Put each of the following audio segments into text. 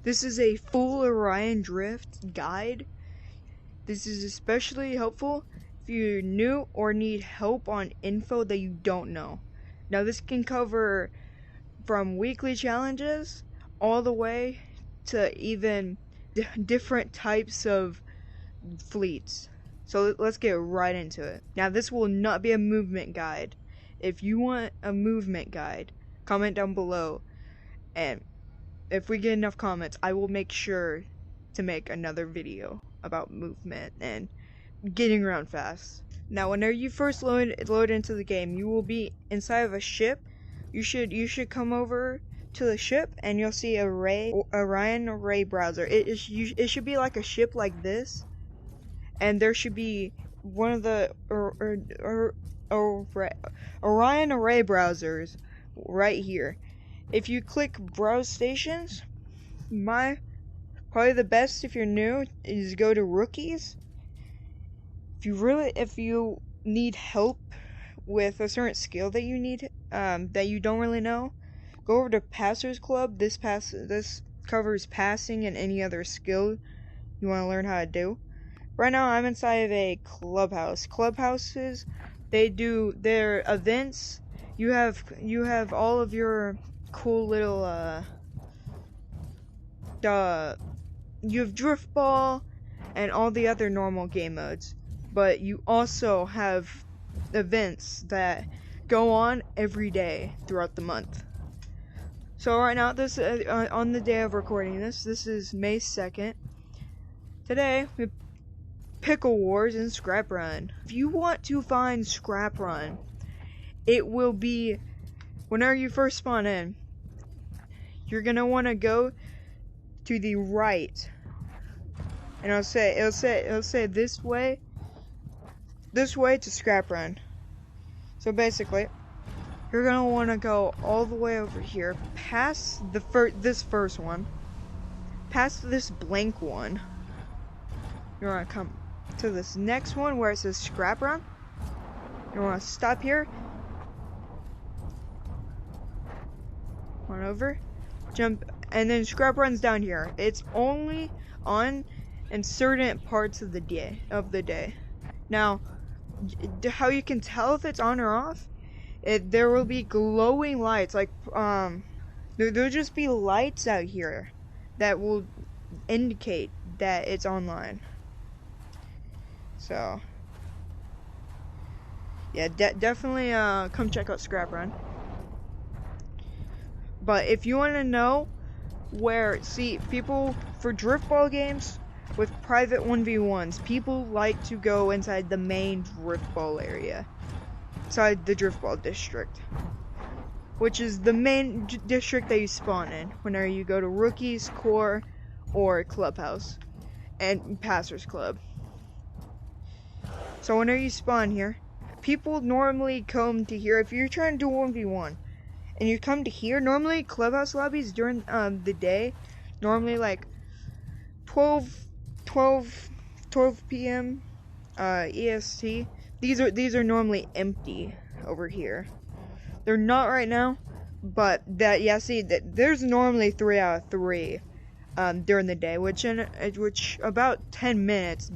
This is a full Orion Drift guide. This is especially helpful if you're new or need help on info that you don't know. Now this can cover from weekly challenges all the way to even different types of fleets. So let's get right into it. Now this will not be a movement guide. If you want a movement guide, comment down below, and if we get enough comments, I will make sure to make another video about movement and getting around fast. Now whenever you first load into the game, you will be inside of a ship. You should come over to the ship and you'll see Orion Array browser. It should be like a ship like this, and there should be one of the Orion Array browsers right here. If you click browse stations, probably the best if you're new is go to rookies. If you need help with a certain skill that you need that you don't really know, go over to Passers Club. This covers passing and any other skill you want to learn how to do. Right now I'm inside of a clubhouse. Clubhouses, they do their events. You have all of your cool little you have drift ball and all the other normal game modes, but you also have events that go on every day throughout the month. So right now, this on the day of recording this is May 2nd. Today we have Pickle Wars and Scrap Run. If you want to find Scrap Run, it will be whenever you first spawn in. You're gonna want to go to the right, and it'll say this way to Scrap Run. So basically, you're gonna want to go all the way over here, past this first one, past this blank one. You want to come to this next one where it says Scrap Run. You want to stop here, run over, jump, and then Scrap Run's down here. It's only on in certain parts of the day. Now, how you can tell if it's on or off, there will be glowing lights, like there'll just be lights out here that will indicate that it's online. So yeah, definitely come check out Scrap Run. But if you want to know people for drift ball games with private 1v1s, people like to go inside the main drift ball area, inside the drift ball district, which is the main district that you spawn in whenever you go to rookies, core, or clubhouse, and Passers Club. So whenever you spawn here, people normally come to here. If you're trying to do 1v1 and you come to here, normally clubhouse lobbies during the day, normally like 12 p.m. EST, these are normally empty over here. They're not right now, but there's normally 3 out of 3 during the day, which about 10 minutes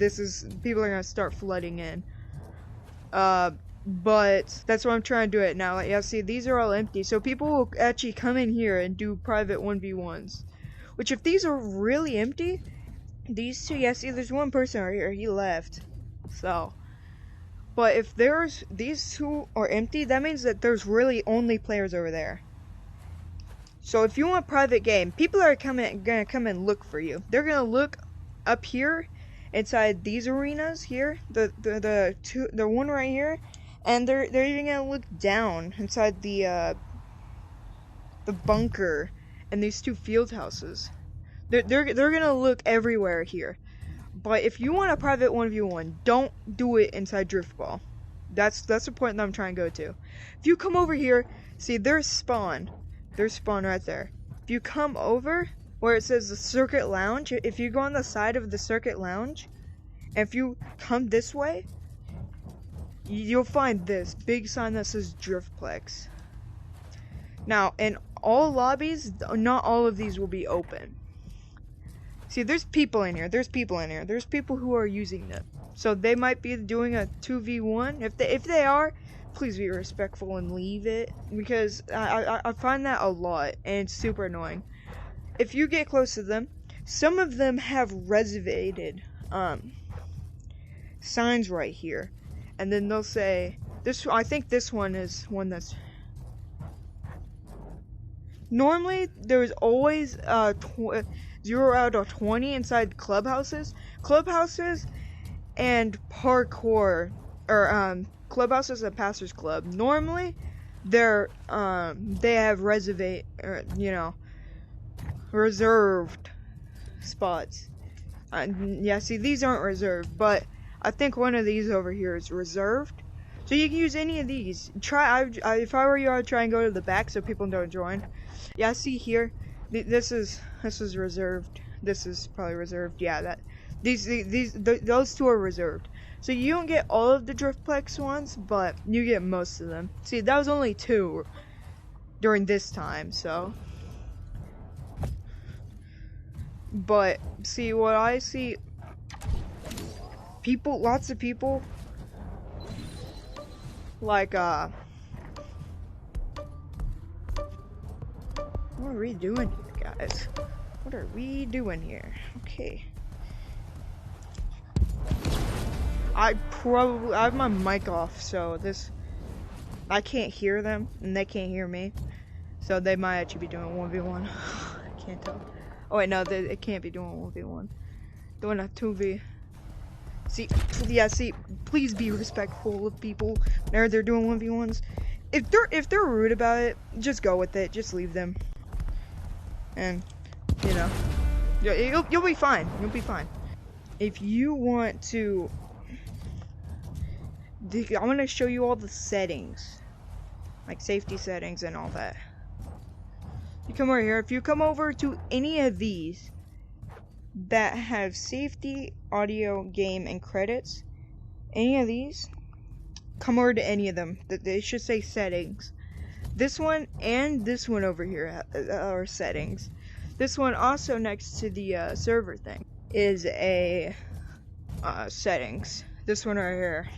people are gonna start flooding in. But that's what I'm trying to do it now. These are all empty, so people will actually come in here and do private 1v1s. Which, if these are really empty, these two, there's one person right here, he left. So, but if these two are empty, that means that there's really only players over there. So if you want a private game, people are gonna come and look for you. They're gonna look up here inside these arenas here, the one right here, and they're even gonna look down inside the bunker and these 2 field houses. They're gonna look everywhere here. But if you want a private 1v1, don't do it inside drift ball. That's the point that I'm trying to go to. If you come over here, see there's spawn right there. If you come over where it says the Circuit Lounge, if you go on the side of the Circuit Lounge, and if you come this way, you'll find this big sign that says Driftplex. Now, in all lobbies, not all of these will be open. See, there's people in here. There's people in here. There's people who are using them. So they might be doing a 2v1. If they are, please be respectful and leave it, because I find that a lot and it's super annoying. If you get close to them, some of them have reservated signs right here, and then they'll say this. I think this one is one that's normally there's always 0 out of 20 inside clubhouses and parkour, or clubhouses and pastors club. Normally they have reserved spots. Yeah, see, these aren't reserved, but I think one of these over here is reserved. So you can use any of these. If I were you, I'd try and go to the back so people don't join. Yeah, see here, this is reserved. This is probably reserved. Yeah, those two are reserved. So you don't get all of the Driftplex ones, but you get most of them. See, that was only 2 during this time, so. But see, what I see, lots of people, like what are we doing here, guys? What are we doing here? Okay. I have my mic off, so I can't hear them, and they can't hear me. So they might actually be doing 1v1. I can't tell. Oh wait, no, it can't be doing 1v1. Doing a 2v. See, please be respectful of people whenever they're doing 1v1s. If they're rude about it, just go with it. Just leave them. And, you'll be fine. You'll be fine. If you want to, I want to show you all the settings, like safety settings and all that. You come over here. If you come over to any of these that have safety, audio, game, and credits, any of these, come over to any of them. They should say settings. This one and this one over here are settings. This one also next to the server thing is a settings. This one right here.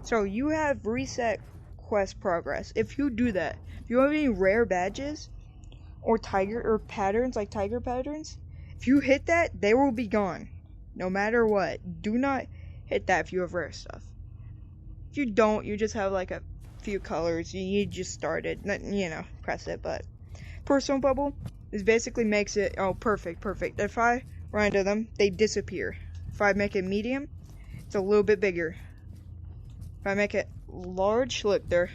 So you have reset quest progress. If you do that, if you have any rare badges or patterns, like tiger patterns, if you hit that, they will be gone, no matter what. Do not hit that if you have rare stuff. If you don't, you just have like a few colors. You just started, press it. But personal bubble is basically makes it perfect. If I run into them, they disappear. If I make it medium, it's a little bit bigger. If I make it large, look, I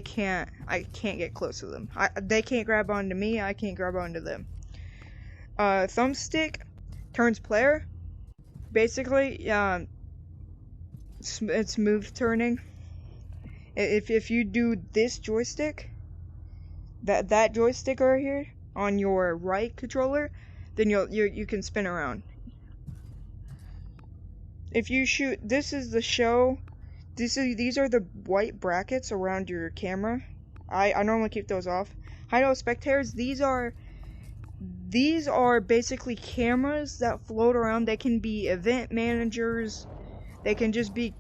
can't get close to them. They can't grab onto me, I can't grab onto them. Thumbstick turns player. Basically, it's smooth turning. If you do this joystick, that joystick right here on your right controller, then you can spin around. If you shoot, this is the show. These are the white brackets around your camera. I normally keep those off. Hideout spectators. These are basically cameras that float around. They can be event managers. They can just be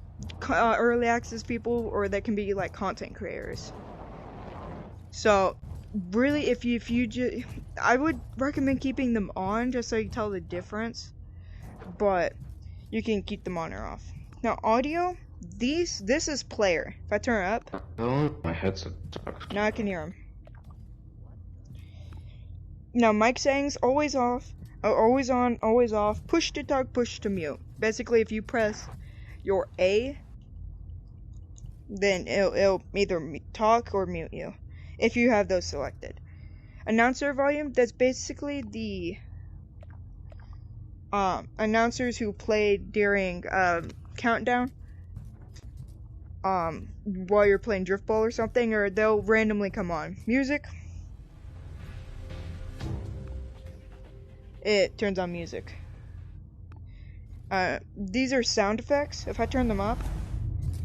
early access people, or they can be like content creators. So really, I would recommend keeping them on just so you can tell the difference. But you can keep them on or off. Now audio, this is player. If I turn it up, my headset sucks. Now I can hear them. Now mic settings, always off, always on, always off. Push to talk, push to mute. Basically, if you press your A, then it'll either talk or mute you, if you have those selected. Announcer volume, that's basically the announcers who played during countdown, while you're playing Drift Ball or something, or they'll randomly come on. Music, it turns on music. These are sound effects. If I turn them up,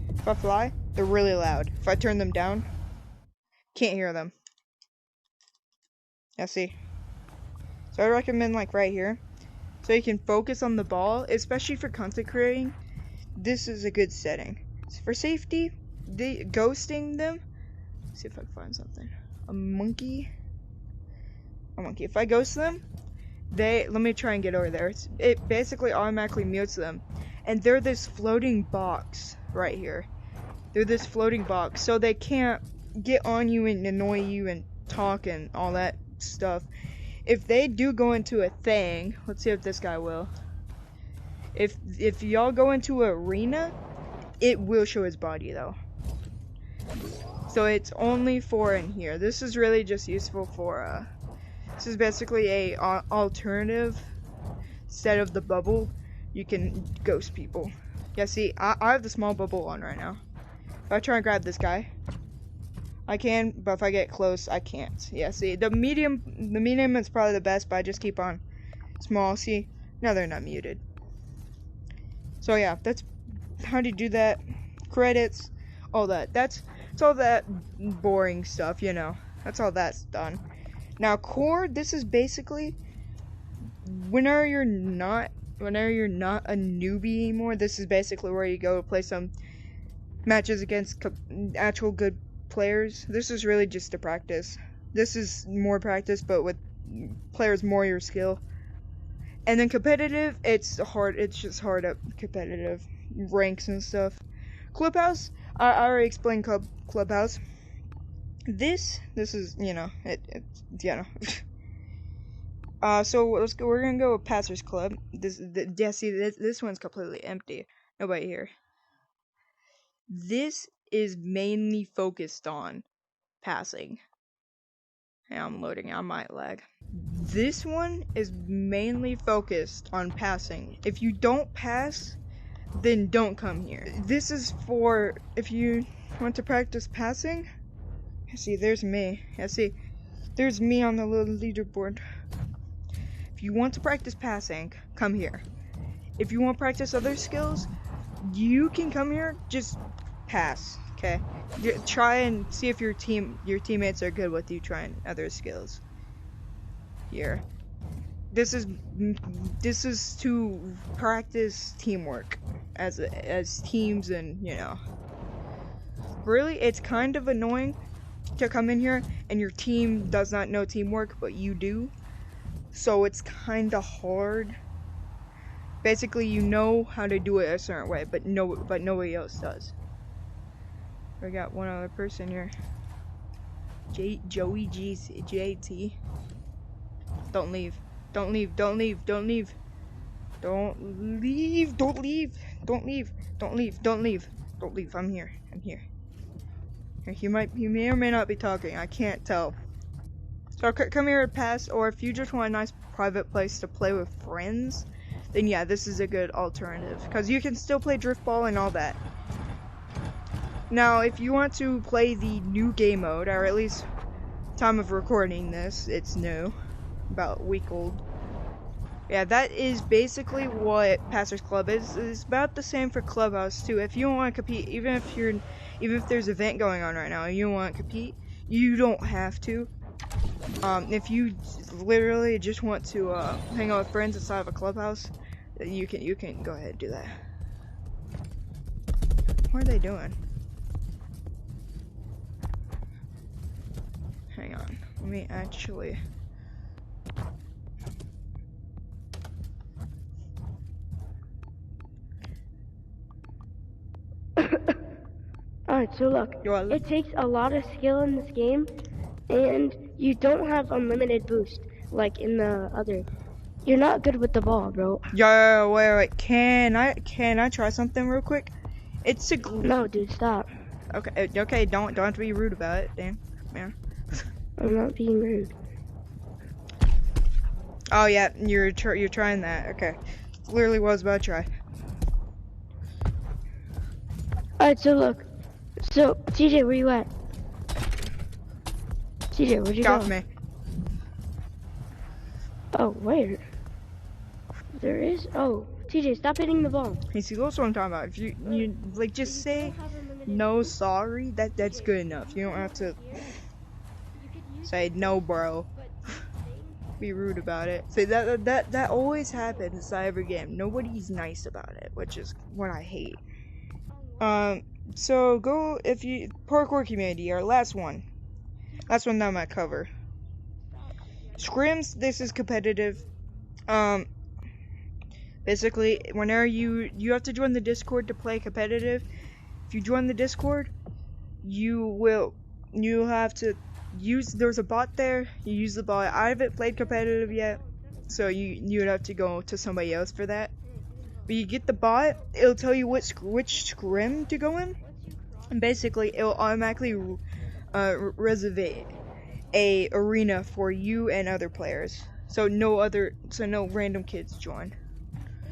if I fly, they're really loud. If I turn them down, can't hear them. Yeah, see, So I recommend like right here, so you can focus on the ball, especially for content creating. This is a good setting. So for safety, ghosting them. Let's see if I can find something. A monkey. If I ghost them, let me try and get over there. It basically automatically mutes them, and they're this floating box right here. They're this floating box, so they can't get on you and annoy you and talk and all that stuff. If they do go into a thing, let's see if this guy will. If y'all go into an arena, it will show his body though. So it's only for in here. This is really just useful for this is basically a alternative instead of the bubble. You can ghost people. Yeah, see, I have the small bubble on right now. If I try and grab this guy, I can, but if I get close, I can't. Yeah, see, the medium is probably the best, but I just keep on small. See, now they're not muted. So yeah, that's how do you do that. Credits, all that. That's all that boring stuff, you know. That's all that's done. Now core, this is basically whenever you're not a newbie anymore, this is basically where you go to play some matches against actual good players. This is really just to practice. This is more practice, but with players more your skill. And then competitive, it's just hard up competitive ranks and stuff. Clubhouse, I already explained Clubhouse. This is, you know, you know. So let's go. We're gonna go with Passers Club. This one's completely empty. Nobody here. This is mainly focused on passing. Hey, I'm loading. I might lag. This one is mainly focused on passing. If you don't pass, then don't come here. This is for if you want to practice passing. See, there's me. Yeah, see, there's me on the little leaderboard. If you want to practice passing, come here. If you want to practice other skills, you can come here, just pass, okay? Try and see if your teammates are good with you trying other skills. Here. This is to practice teamwork as teams, and you know. Really, it's kind of annoying to come in here and your team does not know teamwork, but you do. So it's kind of hard. Basically, you know how to do it a certain way, but nobody else does. We got one other person here. Joey JT. Don't leave. Don't leave. Don't leave. Don't leave. Don't leave. Don't leave. Don't leave. Don't leave. Don't leave. Don't leave. I'm here. I'm here. You may or may not be talking. I can't tell. So come here to pass, or if you just want a nice private place to play with friends, then yeah, this is a good alternative, because you can still play drift ball and all that. Now, if you want to play the new game mode, or at least time of recording this, it's new, about a week old. Yeah, that is basically what Passers Club is. It's about the same for Clubhouse too. If you don't want to compete, even if there's an event going on right now and you don't want to compete, you don't have to. If you literally just want to hang out with friends inside of a clubhouse, you can go ahead and do that. What are they doing? Hang on, let me actually. Alright, so look, it takes a lot of skill in this game, and you don't have unlimited boost, like in the other. You're not good with the ball, bro. Yo, wait, can I try something real quick? It's a No, dude, stop. Okay, don't have to be rude about it, damn, man. I'm not being rude. Oh yeah, you're trying that, okay. Literally what I was about to try. Alright, so look. So, TJ, where you at? TJ, where'd you Get go? off me. Oh, where? There is? Oh, TJ, stop hitting the ball. Hey, see, that's what I'm talking about. If you like, just say no, sorry. That's good enough. You don't have to say no, bro. be rude about it. So that always happens inside every game. Nobody's nice about it, which is what I hate. So go if you parkour community, our last one that I might cover. Scrims. This is competitive. Basically, whenever you have to join the Discord to play competitive. If you join the Discord, you have to use. There's a bot there. You use the bot. I haven't played competitive yet, so you would have to go to somebody else for that. But you get the bot. It'll tell you which scrim to go in, and basically it'll automatically reserve a arena for you and other players. So no random kids join.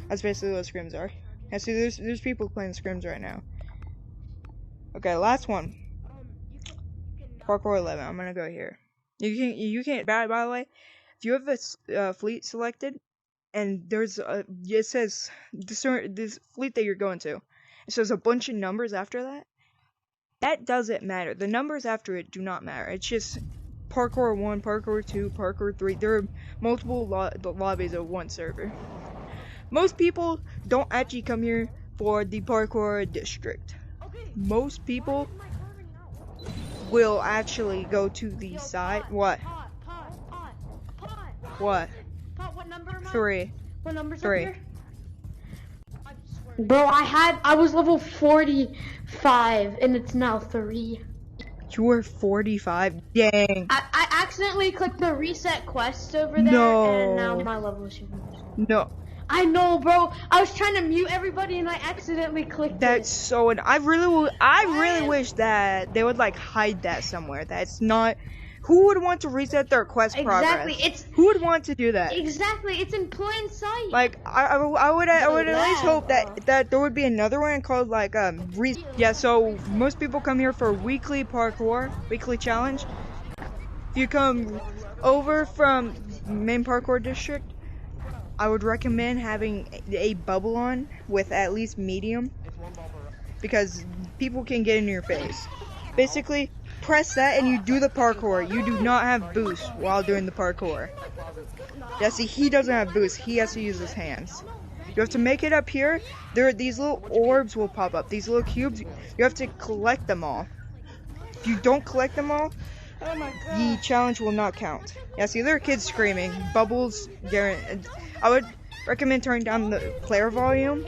That's basically what scrims are. I see there's people playing scrims right now. Okay, last one. Parkour 11. I'm gonna go here. You can't. By the way, if you have a fleet selected, and there's it says this fleet that you're going to, it says a bunch of numbers after that. That doesn't matter. The numbers after it do not matter. It's just Parkour 1, Parkour 2, Parkour 3. There are multiple lobbies of one server. Most people don't actually come here for the Parkour district. Most people will actually go to the side. What? What? What number am I? 3. What number's 3. up here? Bro, I was level 45 and it's now 3. You were 45. Dang. I accidentally clicked the reset quest over there and now my level is No. I know, bro. I was trying to mute everybody and I accidentally clicked That's it. so. And I really wish that they would like hide that somewhere. That's not. Who would want to reset their quest Exactly. progress? Who would want to do that? Exactly. It's in plain sight. Like I would at least hope that there would be another one called like yeah. So most people come here for weekly parkour, weekly challenge. If you come over from main parkour district, I would recommend having a bubble on with at least medium, because people can get in your face. Basically, press that and you do the parkour. You do not have boost while doing the parkour. Yeah, see, he doesn't have boost. He has to use his hands. You have to make it up here. These little orbs will pop up. These little cubes. You have to collect them all. If you don't collect them all, the challenge will not count. Yeah, see, there are kids screaming. Bubbles, I would recommend turning down the player volume,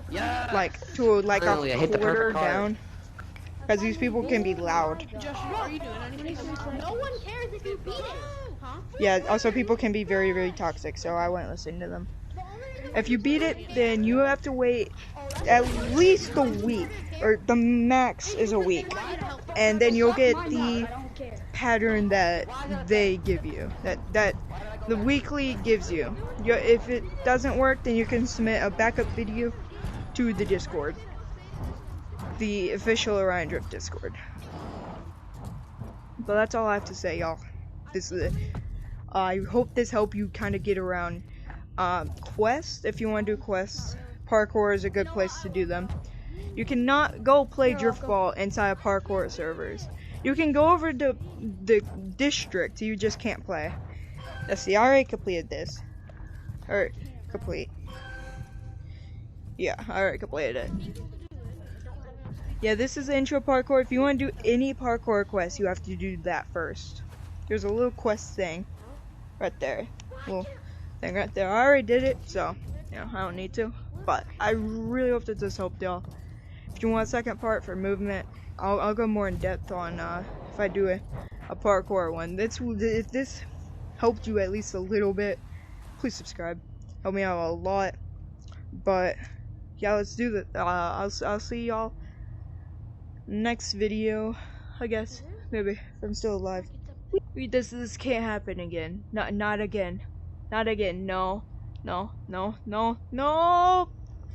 like to like a quarter down, because these people can be loud. No one cares if you beat it. Huh? Yeah, also people can be very, very toxic, so I wouldn't listen to them. If you beat it, then you have to wait at least a week, or the max is a week, and then you'll get the pattern that they give you, that the weekly gives you. If it doesn't work, then you can submit a backup video to the Discord, the official Orion Drift Discord. But that's all I have to say, y'all. I hope this helped you kind of get around quests. If you want to do quests, parkour is a good place to do them. You cannot go play driftball inside of parkour servers. You can go over to the district, you just can't play. Let's see, I already completed this. Or, complete. Yeah, I already completed it. Yeah, this is the intro parkour. If you want to do any parkour quest, you have to do that first. There's a little quest thing right there. Little thing right there. I already did it, so, you know, I don't need to. But I really hope that this helped y'all. If you want a second part for movement, I'll go more in depth on if I do a parkour one. If this helped you at least a little bit, please subscribe. Help me out a lot. But yeah, let's do that. I'll see y'all next video, I guess. Maybe if I'm still alive. This can't happen again. Not again. Not again. No. No. No. No. No.